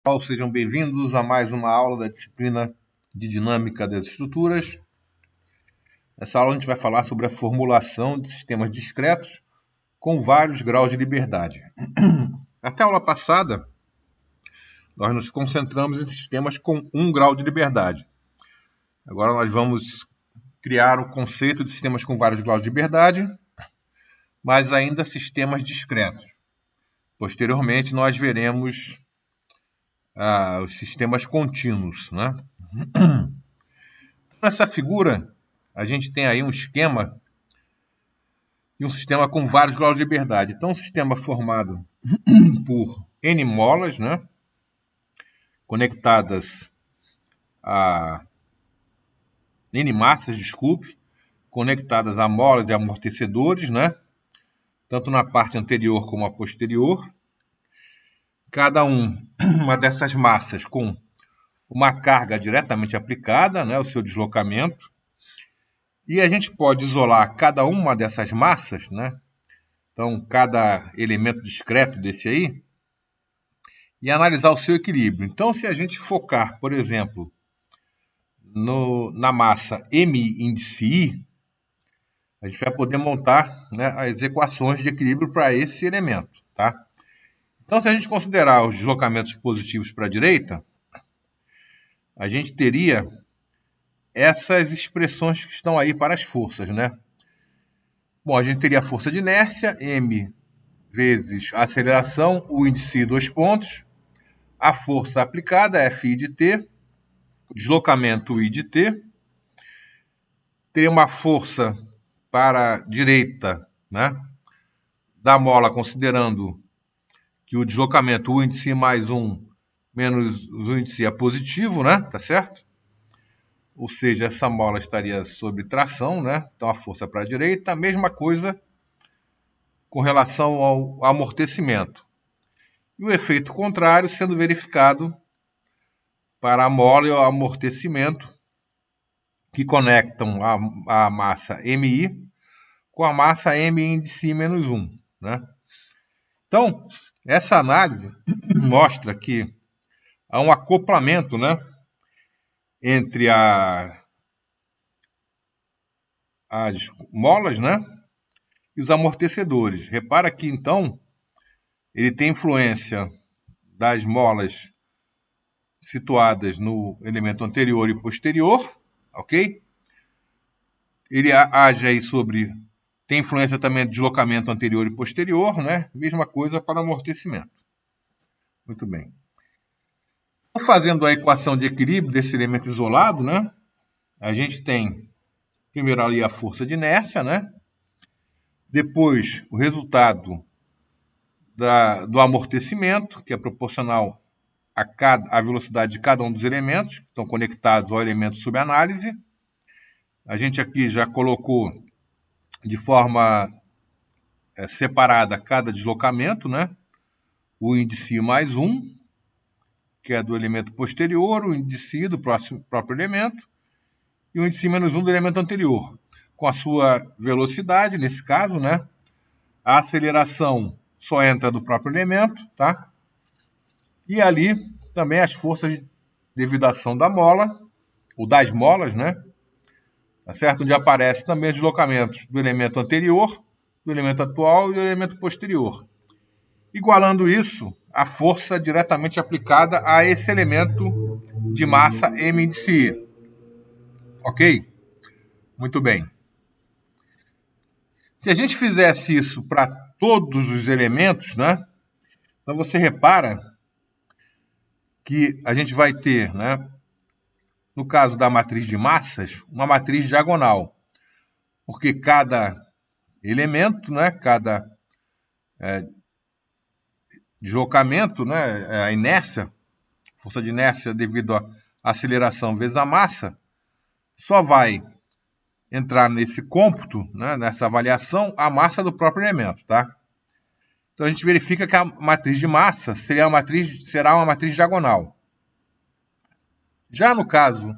Pessoal, sejam bem-vindos a mais uma aula da disciplina de Dinâmica das Estruturas. Nessa aula a gente vai falar sobre a formulação de sistemas discretos com vários graus de liberdade. Até a aula passada, nós nos concentramos em sistemas com 1 grau de liberdade. Agora nós vamos criar o conceito de sistemas com vários graus de liberdade, mas ainda sistemas discretos. Posteriormente, nós veremos os sistemas contínuos, né? Nessa figura, a gente tem aí um esquema e um sistema com vários graus de liberdade. Então, um sistema formado por N molas, né? Conectadas a N massas, conectadas a molas e amortecedores, né? Tanto na parte anterior como a posterior. Cada uma dessas massas com uma carga diretamente aplicada, né, o seu deslocamento. E a gente pode isolar cada uma dessas massas, né? Então, cada elemento discreto desse aí, e analisar o seu equilíbrio. Então, se a gente focar, por exemplo, na massa M índice I, a gente vai poder montar, né, as equações de equilíbrio para esse elemento, tá? Então, se a gente considerar os deslocamentos positivos para a direita, a gente teria essas expressões que estão aí para as forças, né? Bom, a gente teria a força de inércia, M vezes a aceleração, o índice 2 pontos, a força aplicada, Fi de T, o deslocamento I de T, teria uma força para a direita, né, da mola, considerando que o deslocamento, o índice mais 1 menos o índice é positivo, né, tá certo? Ou seja, essa mola estaria sob tração, né? Então a força para a direita, a mesma coisa com relação ao amortecimento. E o efeito contrário sendo verificado para a mola e o amortecimento, que conectam a massa MI com a massa M índice menos 1, né? Então, essa análise mostra que há um acoplamento, né, entre as molas, né, e os amortecedores. Repara que, então, ele tem influência das molas situadas no elemento anterior e posterior, ok? Ele age aí sobre... Tem influência também do deslocamento anterior e posterior, né? Mesma coisa para o amortecimento. Muito bem. Fazendo a equação de equilíbrio desse elemento isolado, né? A gente tem primeiro ali a força de inércia, né? Depois o resultado do amortecimento, que é proporcional à velocidade de cada um dos elementos que estão conectados ao elemento sob análise. A gente aqui já colocou de forma separada cada deslocamento, né? O índice mais 1, que é do elemento posterior, o índice do próprio elemento, e o índice menos 1 do elemento anterior, com a sua velocidade, nesse caso, né? A aceleração só entra do próprio elemento, tá? E ali também as forças devido à ação da mola, ou das molas, né? Tá certo? Onde aparece também os deslocamentos do elemento anterior, do elemento atual e do elemento posterior. Igualando isso, a força diretamente aplicada a esse elemento de massa M índice I. Ok? Muito bem. Se a gente fizesse isso para todos os elementos, né? Então você repara que a gente vai ter, né, no caso da matriz de massas, uma matriz diagonal, porque cada elemento, né, cada deslocamento, né, a inércia, força de inércia devido à aceleração vezes a massa, só vai entrar nesse cômputo, né, nessa avaliação, a massa do próprio elemento, tá? Então a gente verifica que a matriz de massa será uma matriz diagonal. Já no caso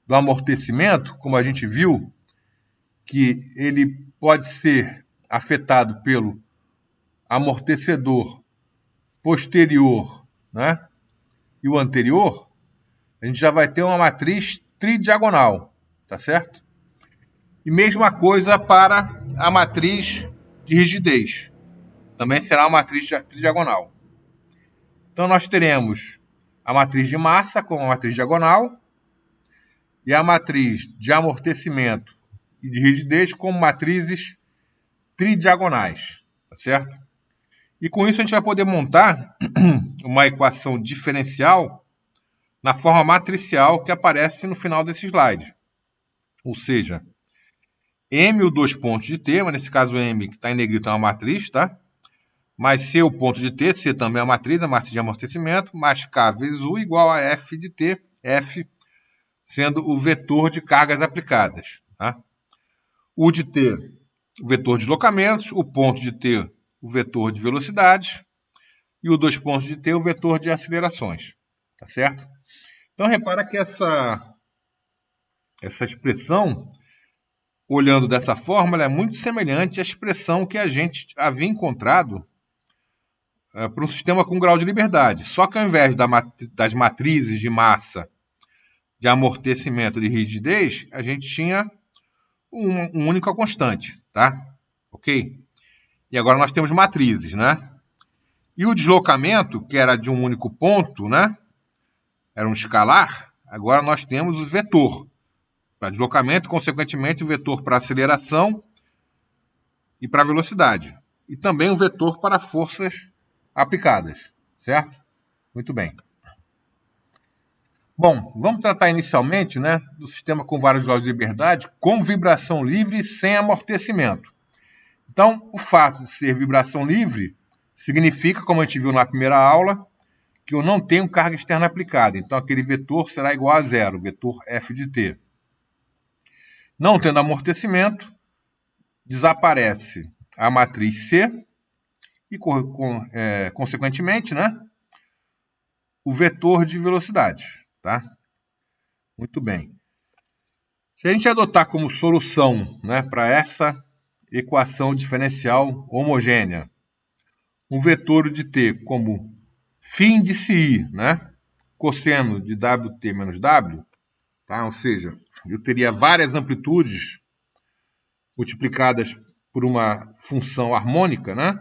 do amortecimento, como a gente viu, que ele pode ser afetado pelo amortecedor posterior, né? e o anterior, a gente já vai ter uma matriz tridiagonal, tá certo? E mesma coisa para a matriz de rigidez. Também será uma matriz tridiagonal. Então nós teremos a matriz de massa como a matriz diagonal e a matriz de amortecimento e de rigidez como matrizes tridiagonais, tá certo? E com isso a gente vai poder montar uma equação diferencial na forma matricial que aparece no final desse slide. Ou seja, M, os dois pontos de T, mas nesse caso M que está em negrito é uma matriz, tá? Mais C, o ponto de T, C também é uma matriz, a matriz de amortecimento, mais K vezes U igual a F de T, F sendo o vetor de cargas aplicadas, tá? U de T, o vetor de deslocamentos, o ponto de T, o vetor de velocidades, e os dois pontos de T, o vetor de acelerações, tá certo? Então, repara que essa expressão, olhando dessa forma, ela é muito semelhante à expressão que a gente havia encontrado para um sistema com grau de liberdade. Só que ao invés das matrizes de massa, de amortecimento e de rigidez, a gente tinha uma única constante, tá? Ok? E agora nós temos matrizes, né? E o deslocamento, que era de um único ponto, né? Era um escalar, agora nós temos o vetor para deslocamento, consequentemente o vetor para aceleração e para velocidade. E também o vetor para forças aplicadas, certo? Muito bem. Bom, vamos tratar inicialmente, né, do sistema com vários graus de liberdade com vibração livre sem amortecimento. Então, o fato de ser vibração livre significa, como a gente viu na primeira aula, que eu não tenho carga externa aplicada. Então, aquele vetor será igual a zero, vetor F de t. Não tendo amortecimento, desaparece a matriz C e, consequentemente, né, o vetor de velocidade. Tá? Muito bem. Se a gente adotar como solução, né, para essa equação diferencial homogênea um vetor de t como φ índice I, né, cosseno de Wt menos W, tá? Ou seja, eu teria várias amplitudes multiplicadas por uma função harmônica, né?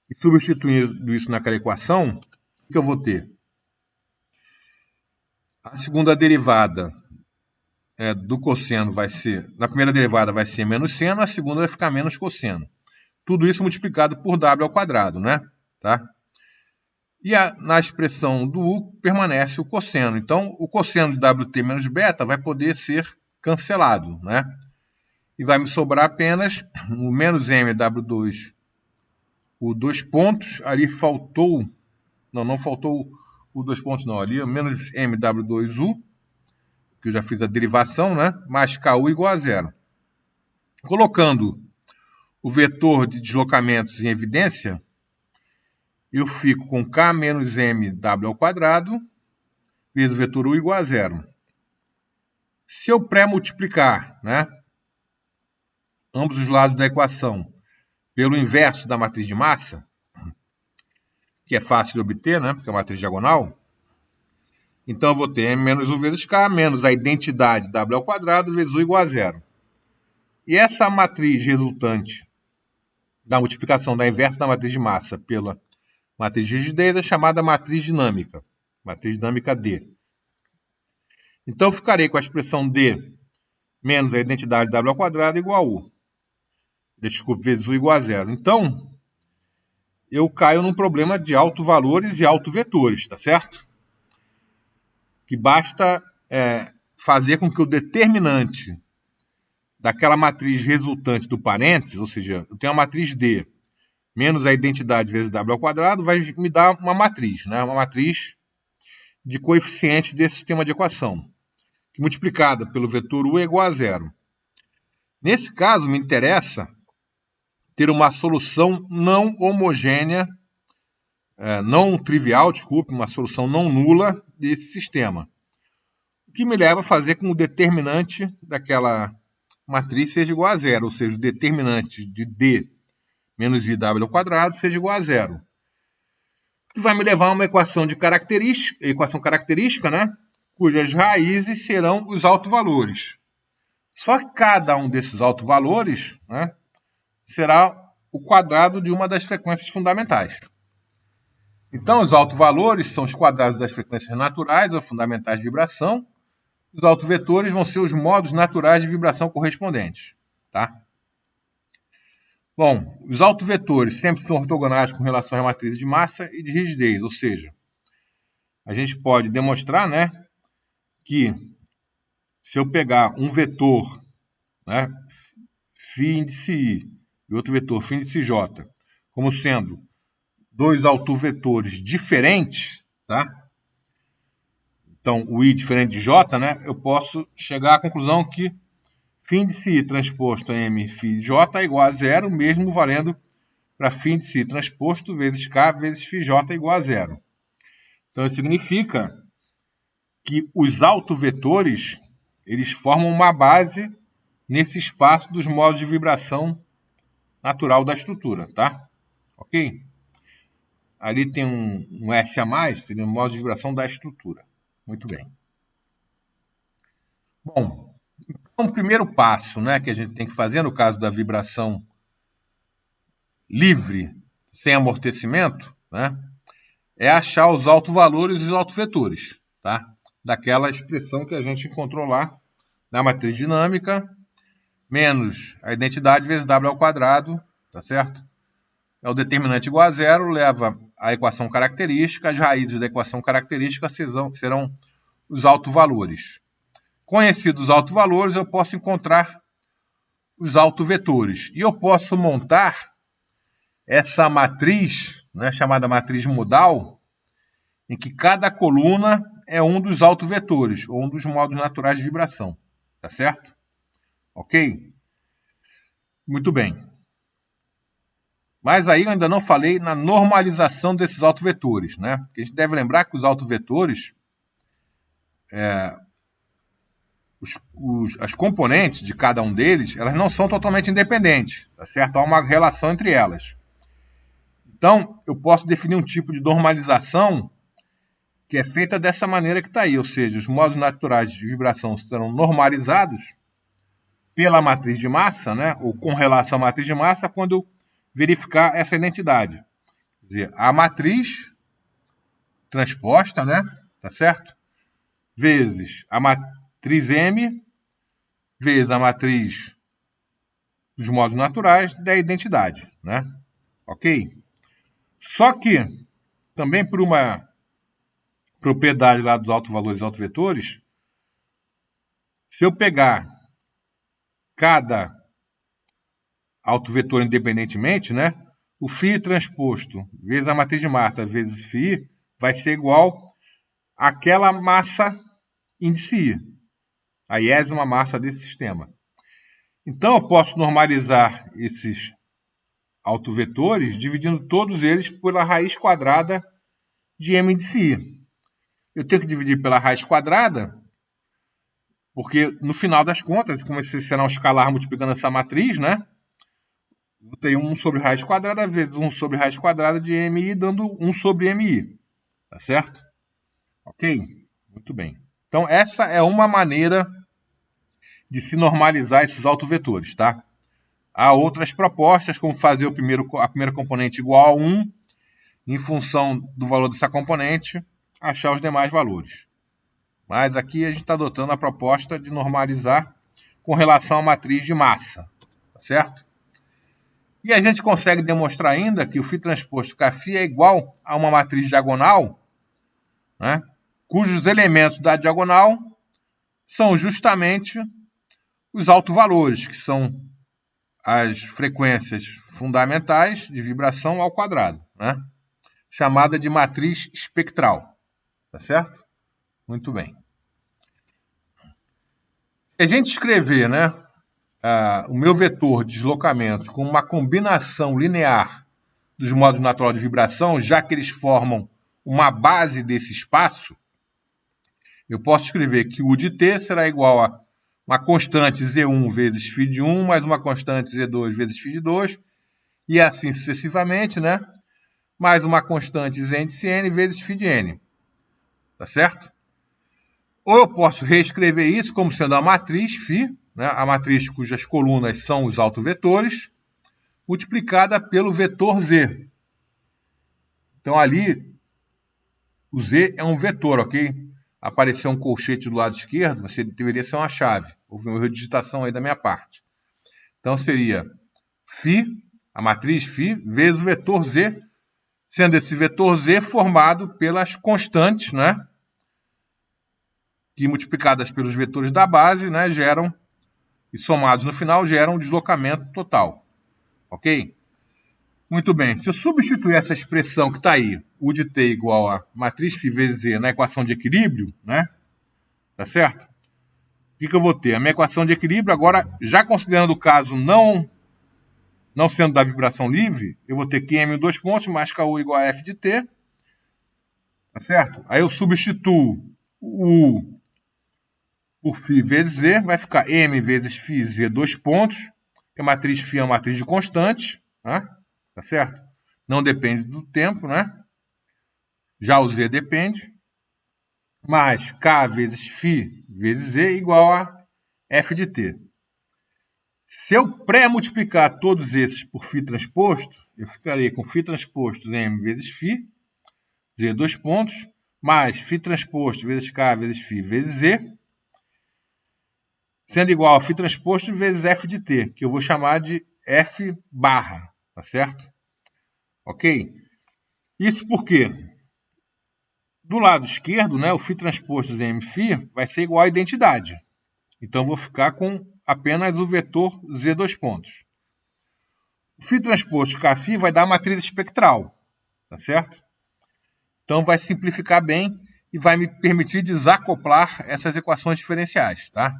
E substituindo isso naquela equação, o que eu vou ter? A segunda derivada do cosseno vai ser, na primeira derivada vai ser menos seno, a segunda vai ficar menos cosseno. Tudo isso multiplicado por W ao quadrado, né? Tá? E na expressão do U permanece o cosseno. Então, o cosseno de Wt menos beta vai poder ser cancelado, né? E vai me sobrar apenas o menos MW2, o dois pontos, ali faltou, não faltou o dois pontos não, ali menos MW2U, que eu já fiz a derivação, né? Mais KU igual a zero. Colocando o vetor de deslocamentos em evidência, eu fico com K menos MW ao quadrado, vezes o vetor U igual a zero. Se eu pré-multiplicar, né, ambos os lados da equação pelo inverso da matriz de massa, que é fácil de obter, né, porque é uma matriz diagonal, então eu vou ter M menos U vezes K menos a identidade W ao quadrado vezes U igual a zero. E essa matriz resultante da multiplicação da inversa da matriz de massa pela matriz de rigidez é chamada matriz dinâmica D. Então eu ficarei com a expressão D menos a identidade W ao quadrado igual a U. Desculpe, vezes U igual a zero. Então, eu caio num problema de autovalores e autovetores, tá certo? Que basta fazer com que o determinante daquela matriz resultante do parênteses, ou seja, eu tenho a matriz D menos a identidade vezes W ao quadrado, vai me dar uma matriz, né? Uma matriz de coeficientes desse sistema de equação, que multiplicada pelo vetor U é igual a zero. Nesse caso, me interessa ter uma solução não homogênea, não trivial, desculpe, uma solução não nula desse sistema. O que me leva a fazer com que o determinante daquela matriz seja igual a zero, ou seja, o determinante de D menos IW ao quadrado seja igual a zero. que vai me levar a uma equação característica, né? Cujas raízes serão os autovalores. Só que cada um desses autovalores, né, será o quadrado de uma das frequências fundamentais. Então, os autovalores são os quadrados das frequências naturais ou fundamentais de vibração. Os autovetores vão ser os modos naturais de vibração correspondentes. Tá? Bom, os autovetores sempre são ortogonais com relação à matriz de massa e de rigidez, ou seja, a gente pode demonstrar, né, que se eu pegar um vetor, né, φ índice I e outro vetor φ índice J, como sendo dois autovetores diferentes, tá? Então, o I diferente de J, né, eu posso chegar à conclusão que φ índice I transposto a M φ J é igual a zero, mesmo valendo para φ índice I transposto vezes K vezes φ J igual a zero. Então, isso significa que os autovetores, eles formam uma base nesse espaço dos modos de vibração natural da estrutura, tá? Ok? Ali tem um S a mais, seria o modo de vibração da estrutura. Muito bem. Bom, então o primeiro passo, né, que a gente tem que fazer no caso da vibração livre, sem amortecimento, né, é achar os autovalores e os autovetores, tá? Daquela expressão que a gente encontrou lá na matriz dinâmica, menos a identidade vezes W ao quadrado, tá certo? É o determinante igual a zero, leva a equação característica, as raízes da equação característica serão os autovalores. Conhecidos os autovalores, eu posso encontrar os autovetores. E eu posso montar essa matriz, né, chamada matriz modal, em que cada coluna é um dos autovetores, ou um dos modos naturais de vibração. Tá certo? Ok? Muito bem. Mas aí eu ainda não falei na normalização desses autovetores, né? Porque a gente deve lembrar que os autovetores, as componentes de cada um deles, elas não são totalmente independentes, tá certo? Há uma relação entre elas. Então, eu posso definir um tipo de normalização que é feita dessa maneira que está aí, ou seja, os modos naturais de vibração serão normalizados pela matriz de massa, né? Ou com relação à matriz de massa, quando eu verificar essa identidade. Quer dizer, a matriz transposta, né? Tá certo? Vezes a matriz M, vezes a matriz dos modos naturais da identidade, né? Ok? Só que, também por uma propriedade lá dos autovalores e autovetores, se eu pegar cada autovetor independentemente, né? O φ transposto vezes a matriz de massa vezes φ vai ser igual àquela massa índice I, a iésima massa desse sistema. Então, eu posso normalizar esses autovetores dividindo todos eles pela raiz quadrada de M índice I. Eu tenho que dividir pela raiz quadrada, porque no final das contas, como esse será um escalar multiplicando essa matriz, né? Eu tenho 1 sobre raiz quadrada vezes 1 sobre raiz quadrada de MI, dando 1 sobre MI. Tá certo? Ok? Muito bem. Então, essa é uma maneira de se normalizar esses autovetores, tá? Há outras propostas, como fazer a primeira componente igual a 1, em função do valor dessa componente, achar os demais valores. Mas aqui a gente está adotando a proposta de normalizar com relação à matriz de massa. Tá certo? E a gente consegue demonstrar ainda que o φ transposto Kφ é igual a uma matriz diagonal, né, cujos elementos da diagonal são justamente os autovalores, que são as frequências fundamentais de vibração ao quadrado, né, chamada de matriz espectral. Tá certo? Muito bem. Se a gente escrever, né, o meu vetor de deslocamento com uma combinação linear dos modos naturais de vibração, já que eles formam uma base desse espaço, eu posso escrever que U de t será igual a uma constante Z1 vezes φ de 1, mais uma constante Z2 vezes φ de 2, e assim sucessivamente, né? mais uma constante z índice n vezes φ de n. Tá certo? Ou eu posso reescrever isso como sendo a matriz φ, né, a matriz cujas colunas são os autovetores, multiplicada pelo vetor z. Então, ali, o z é um vetor, ok? Apareceu um colchete do lado esquerdo, mas deveria ser uma chave. Houve uma erro de digitação aí da minha parte. Então, seria φ, a matriz φ, vezes o vetor z, sendo esse vetor z formado pelas constantes, né? Que multiplicadas pelos vetores da base, né, geram, e somados no final, geram um deslocamento total. Ok? Muito bem. Se eu substituir essa expressão que está aí, u de t igual a matriz φ vezes z na equação de equilíbrio, né? Tá certo? O que eu vou ter? A minha equação de equilíbrio, agora, já considerando o caso não sendo da vibração livre, eu vou ter QM em 2 pontos mais KU igual a F de T. Tá certo? Aí eu substituo o U por φ vezes Z, vai ficar M vezes φ Z 2 pontos, que a matriz φ é uma matriz de constantes, né? Tá certo? Não depende do tempo, né? Já o Z depende. Mais K vezes φ vezes Z igual a F de T. Se eu pré-multiplicar todos esses por φ transposto, eu ficarei com φ transposto M vezes φ, Z 2 pontos, mais φ transposto vezes K vezes φ vezes Z, sendo igual a φ transposto vezes F de T, que eu vou chamar de F barra, tá certo? Ok? Isso porque do lado esquerdo, né, o φ transposto mφ vai ser igual à identidade. Então, eu vou ficar com apenas o vetor Z 2 pontos. O φ transposto Kφ vai dar a matriz espectral, tá certo? Então, vai simplificar bem e vai me permitir desacoplar essas equações diferenciais, tá?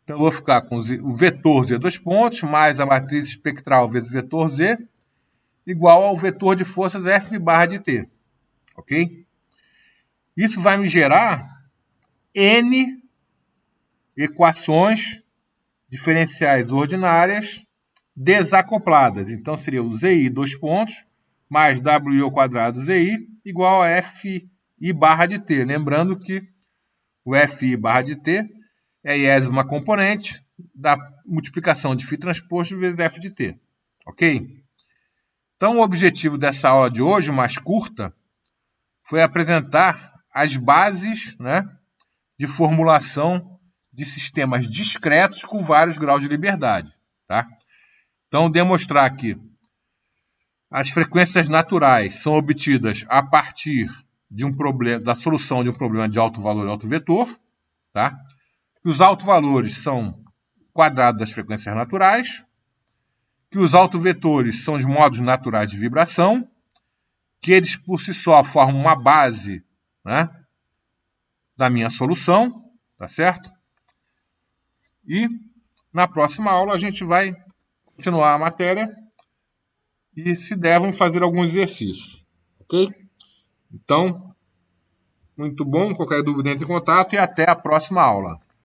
Então, eu vou ficar com o vetor Z 2 pontos mais a matriz espectral vezes o vetor Z igual ao vetor de forças F barra de T, ok? Isso vai me gerar N equações diferenciais ordinárias desacopladas. Então, seria o ZI 2 pontos mais WI ao quadrado ZI igual a FI barra de T. Lembrando que o FI barra de T é a iésima componente da multiplicação de φ transposto vezes F de T. Ok? Então, o objetivo dessa aula de hoje, mais curta, foi apresentar as bases, né, de formulação de sistemas discretos com vários graus de liberdade. Tá? Então, demonstrar que as frequências naturais são obtidas a partir de um problema, da solução de um problema de alto valor e alto vetor. Tá? Que os autovalores são quadrado das frequências naturais, que os autovetores são os modos naturais de vibração, que eles por si só formam uma base, né, da minha solução, tá certo? E na próxima aula a gente vai continuar a matéria e, se der, vamos fazer alguns exercícios, ok? Então, muito bom, qualquer dúvida entre em contato e até a próxima aula.